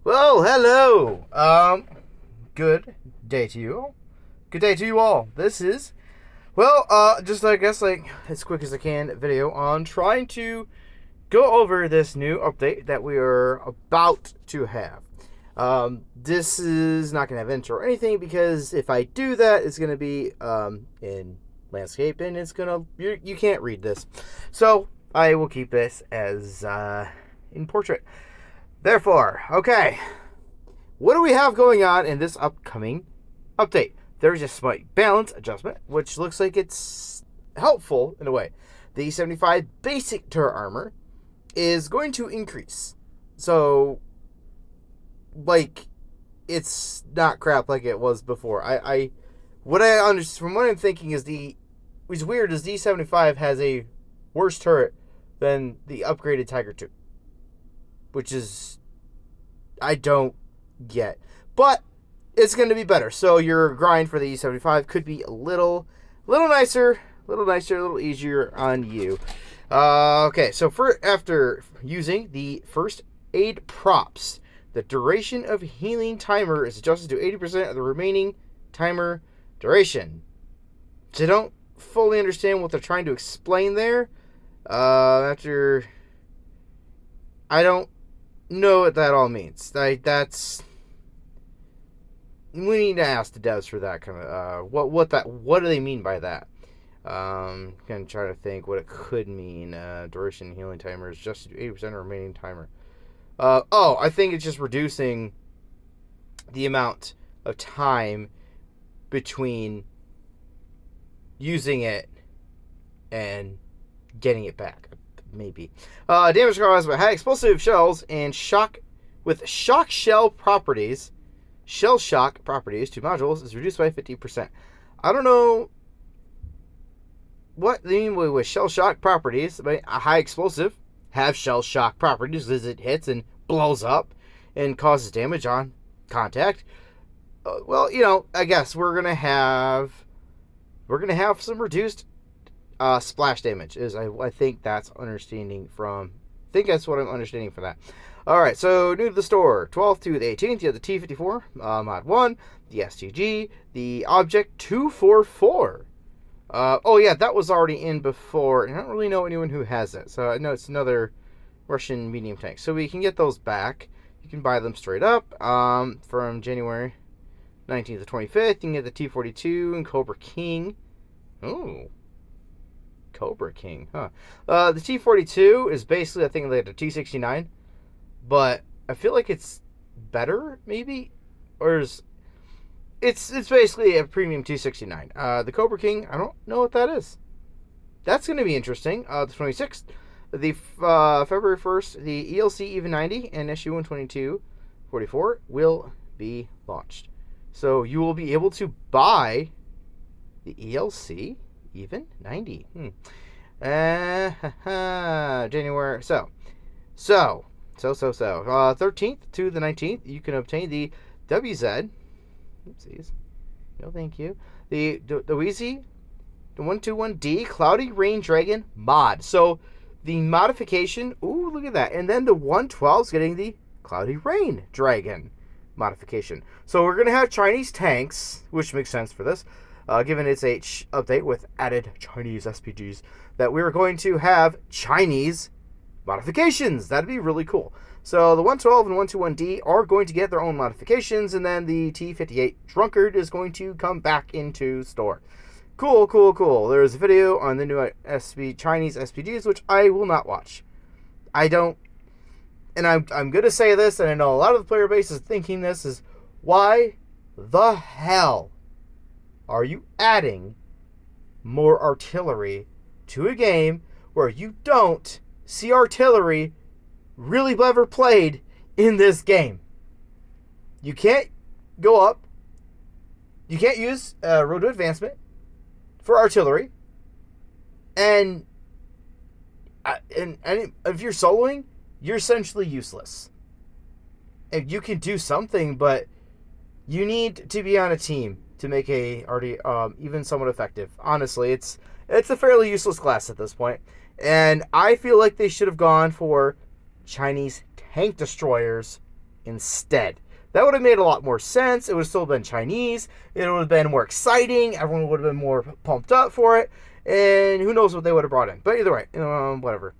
Well, hello. Good day to you all. Good day to you all. This is, just I guess like as quick as I can video on trying to go over this new update that we are about to have. This is not gonna have intro or anything because if I do that, it's gonna be in landscape and it's gonna you can't read this, so I will keep this as in portrait. Therefore, okay, what do we have going on in this upcoming update? There's a slight balance adjustment, which looks like it's helpful in a way. The 75 basic turret armor is going to increase. So, like, it's not crap like it was before. From what I'm thinking is what's weird is D75 has a worse turret than the upgraded Tiger 2. Which is, I don't get. But it's going to be better. So your grind for the E75 could be a little nicer, a little easier on you. Okay, so after using the first aid props, the duration of healing timer is adjusted to 80% of the remaining timer duration. So I don't fully understand what they're trying to explain there. I don't know what that all means. We need to ask the devs for that kind of what do they mean by that? Kind of trying to think what it could mean. Duration healing timer is just 80% remaining timer. I think it's just reducing the amount of time between using it and getting it back. Maybe. Damage caused by high explosive shells and shock shell properties. Shell shock properties to modules is reduced by 50%. I don't know what they mean with shell shock properties. A high explosive have shell shock properties as it hits and blows up and causes damage on contact. I guess we're gonna have some reduced splash damage. I think that's understanding from. I think that's what I'm understanding from that. All right, so new to the store, 12th to the 18th, you have the T54 mod 1, the STG, the Object 244. That was already in before, and I don't really know anyone who has it. So I know it's another Russian medium tank. So we can get those back. You can buy them straight up from January 19th to 25th. You can get the T42 and Cobra King. Ooh. Cobra King, huh? The T42 is basically, I think, like the T69, but I feel like it's better, maybe, or it's basically a premium T69. The Cobra King, I don't know what that is. That's going to be interesting. The 26th, the February 1st, the ELC Even 90 and SU 122/44 will be launched. So you will be able to buy the ELC Even 90. January. So 13th to the 19th, you can obtain the WZ. Oopsies. No, thank you. The Wheezy, the 121D Cloudy Rain Dragon mod. So the modification. Ooh, look at that. And then the 112 is getting the Cloudy Rain Dragon modification. So we're gonna have Chinese tanks, which makes sense for this. Given its update with added Chinese SPGs, that we're going to have Chinese modifications. That'd be really cool. So the 112 and 121D are going to get their own modifications, and then the T58 Drunkard is going to come back into store. Cool. There's a video on the new Chinese SPGs, which I will not watch. I don't, and I'm going to say this, and I know a lot of the player base is thinking this, is why the hell are you adding more artillery to a game where you don't see artillery really ever played in this game? You can't go up. You can't use road to advancement for artillery. And if you're soloing, you're essentially useless. And you can do something, but you need to be on a team to make even somewhat effective. Honestly, it's a fairly useless class at this point. And I feel like they should have gone for Chinese tank destroyers instead. That would have made a lot more sense. It would have still been Chinese. It would have been more exciting. Everyone would have been more pumped up for it. And who knows what they would have brought in. But either way, whatever.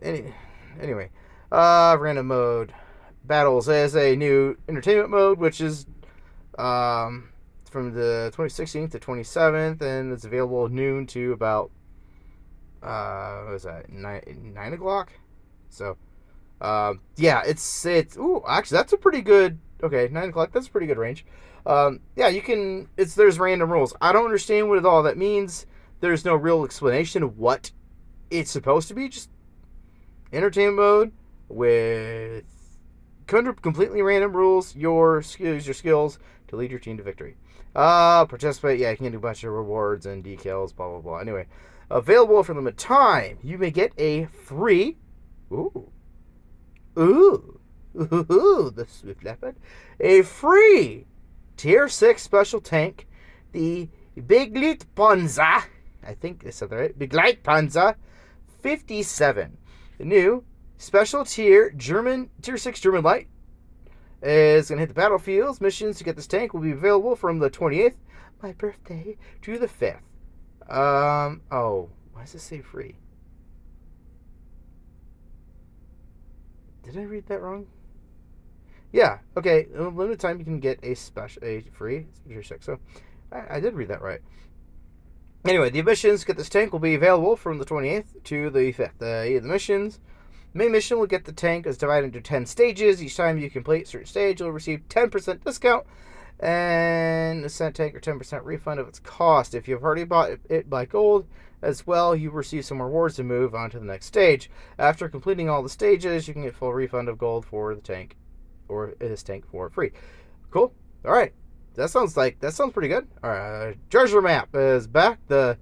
Anyway, random mode. Battles is a new entertainment mode, which is from the 2016th to 27th, and it's available noon to about what is that, 9 o'clock? So yeah, it's actually that's a pretty good, okay, 9 o'clock, that's a pretty good range. Yeah, you can, there's random rules. I don't understand what all that means. There's no real explanation of what it's supposed to be. Just entertainment mode with completely random rules. Your skills to lead your team to victory. Participate. Yeah, you can do a bunch of rewards and decals. Blah blah blah. Anyway, available for limited time. You may get a free. The Swift Leopard. A free Tier 6 special tank, the Big Light Panzer. I think I said that right. Big Light Panzer 57. The new special Tier 6 German light is going to hit the battlefields. Missions to get this tank will be available from the 28th, my birthday, to the 5th. Oh, why does it say free? Did I read that wrong? Yeah, okay. Limited time you can get a free Tier 6. So I did read that right. Anyway, the missions to get this tank will be available from the 28th to the 5th. The missions. Main mission will get the tank is divided into 10 stages. Each time you complete a certain stage, you'll receive 10% discount and a cent tank or 10% refund of its cost. If you've already bought it by gold as well, you receive some rewards to move on to the next stage. After completing all the stages, you can get full refund of gold for the tank or this tank for free. Cool. All right. That sounds pretty good. All right. Treasure map is back. The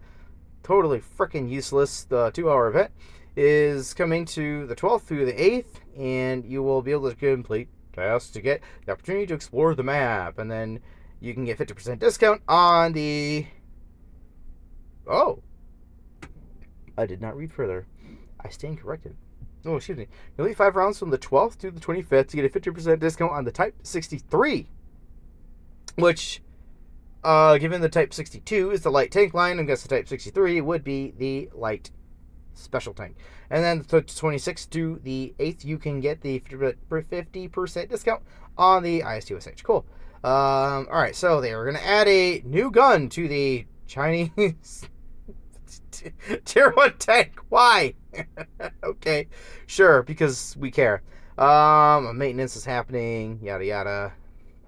totally freaking useless 2-hour event is coming to the 12th through the 8th, and you will be able to complete tasks to get the opportunity to explore the map, and then you can get 50% discount on the... Oh, I did not read further. I stand corrected. Oh, excuse me. Complete 5 rounds from the 12th to the 25th to get a 50% discount on the Type 63, which, given the Type 62 is the light tank line, I guess the Type 63 would be the light special tank. And then the 26th to the 8th, you can get the 50% discount on the IS-2SH. Cool. All right, so they are going to add a new gun to the Chinese Tier 1 tank. Why? Okay, sure, because we care. Maintenance is happening, yada yada,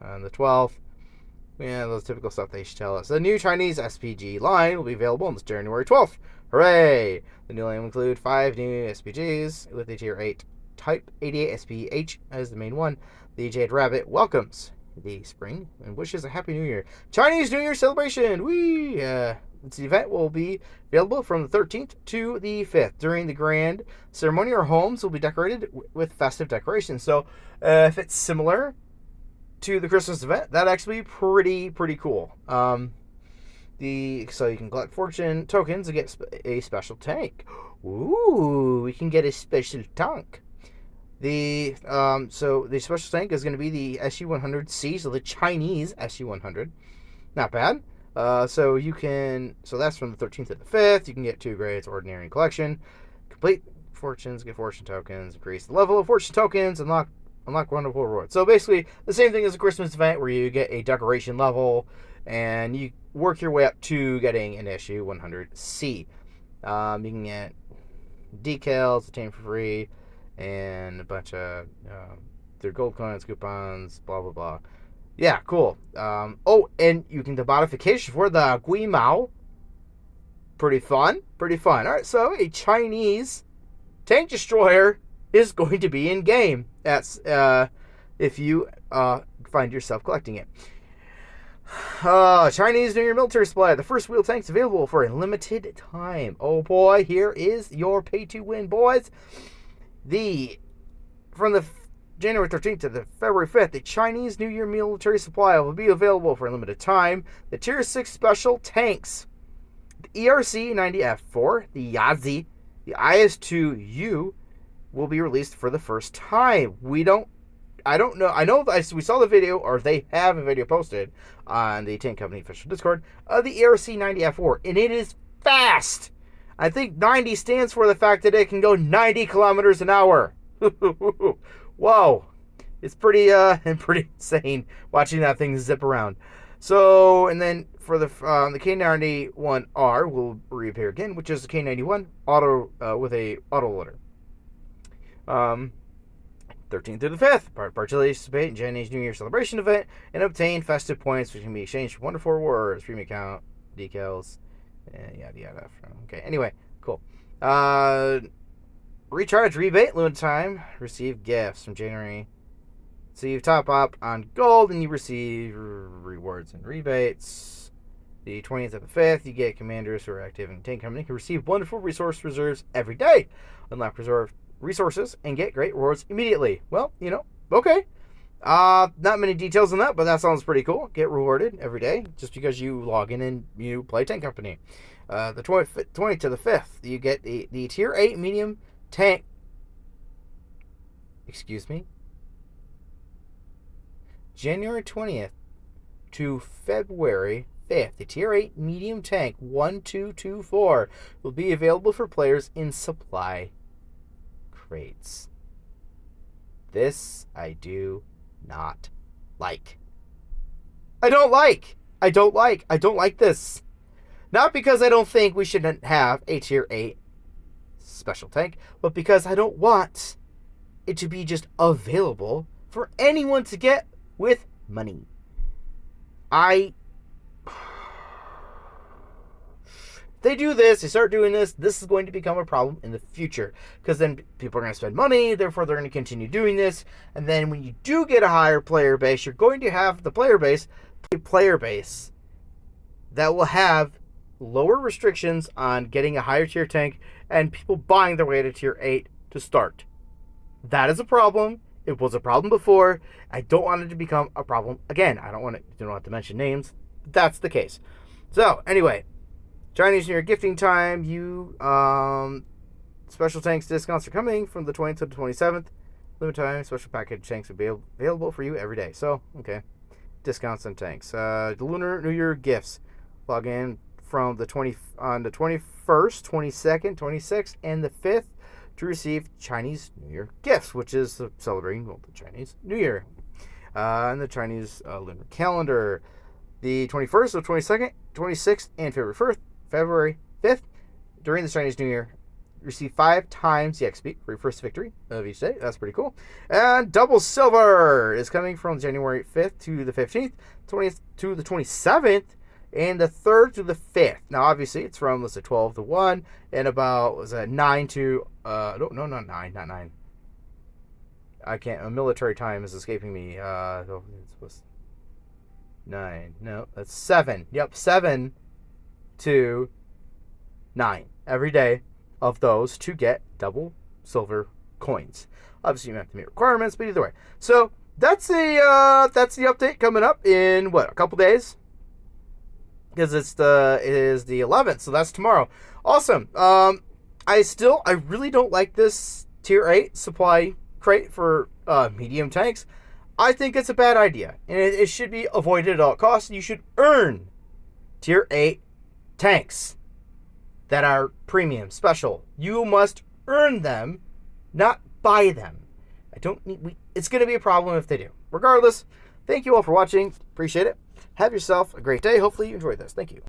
on the 12th. Yeah, those typical stuff they should tell us. The new Chinese SPG line will be available on this January 12th. Hooray! The new line will include 5 new SPGs with the Tier 8 Type 88 SPH as the main one. The Jade Rabbit welcomes the spring and wishes a Happy New Year. Chinese New Year celebration! Whee! This event will be available from the 13th to the 5th. During the grand ceremony, our homes will be decorated with festive decorations. So, if it's similar to the Christmas event, that'd actually be pretty cool. So you can collect fortune tokens to get a special tank. Ooh, we can get a special tank. So the special tank is going to be the SU-100C, so the Chinese SU-100. Not bad. So that's from the 13th to the 5th. You can get 2 grades, ordinary and collection. Complete fortunes, get fortune tokens, increase the level of fortune tokens, unlock wonderful rewards. So basically the same thing as a Christmas event where you get a decoration level and you work your way up to getting an SU-100C. You can get decals, obtain for free, and a bunch of their gold coins, coupons, blah blah blah. Yeah, cool. And you can do modification for the Gui Mao. Pretty fun. All right, so a Chinese tank destroyer is going to be in game. That's if you find yourself collecting it. Chinese New Year military supply. The first wheel tank's available for a limited time. Oh boy, here is your pay to win, boys. From the January 13th to the February 5th, the Chinese New Year military supply will be available for a limited time. The Tier 6 special tanks, the ERC-90F4, the Yazi, the IS-2U will be released for the first time. I don't know. I know we saw the video, or they have a video posted on the Tank Company official Discord of the ERC 90F4, and it is fast. I think 90 stands for the fact that it can go 90 kilometers an hour. Whoa. It's pretty insane watching that thing zip around. So, and then for the K91R will reappear again, which is the K91 auto with a auto loader. 13th through the 5th, participate in Chinese New Year celebration event and obtain festive points which can be exchanged for wonderful rewards, premium account, decals, and yada yada. Okay, anyway, cool. Recharge rebate, limited time, receive gifts from January. So you top up on gold and you receive rewards and rebates. The 20th of the 5th, you get commanders who are active in the Tank Company can receive wonderful resource reserves every day. Unlock reserve resources and get great rewards immediately. Well, okay. Not many details on that, but that sounds pretty cool. Get rewarded every day just because you log in and you play Tank Company. The 20th to the 5th, you get the Tier 8 medium tank. Excuse me? January 20th to February 5th, the Tier 8 medium tank 1224 will be available for players in supply crates. This I do not like. I don't like this. Not because I don't think we shouldn't have a Tier 8 special tank, but because I don't want it to be just available for anyone to get with money. They do this, they start doing this is going to become a problem in the future. Because then people are going to spend money, therefore they're going to continue doing this. And then when you do get a higher player base, you're going to have a player base that will have lower restrictions on getting a higher tier tank and people buying their way to Tier 8 to start. That is a problem. It was a problem before. I don't want it to become a problem again. I don't have to mention names. That's the case. So, anyway, Chinese New Year gifting time. Special tanks discounts are coming from the 20th to the 27th. Limited time special package tanks will be available for you every day. So, okay. Discounts on tanks. The Lunar New Year gifts. Log in from the 21st, 22nd, 26th, and the 5th to receive Chinese New Year gifts, which is celebrating the Chinese New Year and the Chinese lunar calendar. The 21st, so 22nd, 26th, and February 5th, during the Chinese New Year, receive 5 times the XP for your first victory of each day. That's pretty cool. And double silver is coming from January 5th to the 15th, 20th to the 27th, and the 3rd to the 5th. Now, obviously, it's from, let's say, 12 to 1, and about, 9 to, not 9. I can't, military time is escaping me. It was 9. No, that's 7. Yep, 7 to 9 every day of those to get double silver coins. Obviously, you have to meet requirements, but either way. So, that's the update coming up in, a couple days? Because it is the 11th, so that's tomorrow. Awesome. I really don't like this Tier 8 supply crate for medium tanks. I think it's a bad idea, and it should be avoided at all costs. You should earn Tier 8 tanks that are premium, special. You must earn them, not buy them. It's going to be a problem if they do. Regardless, thank you all for watching. Appreciate it. Have yourself a great day. Hopefully you enjoyed this. Thank you.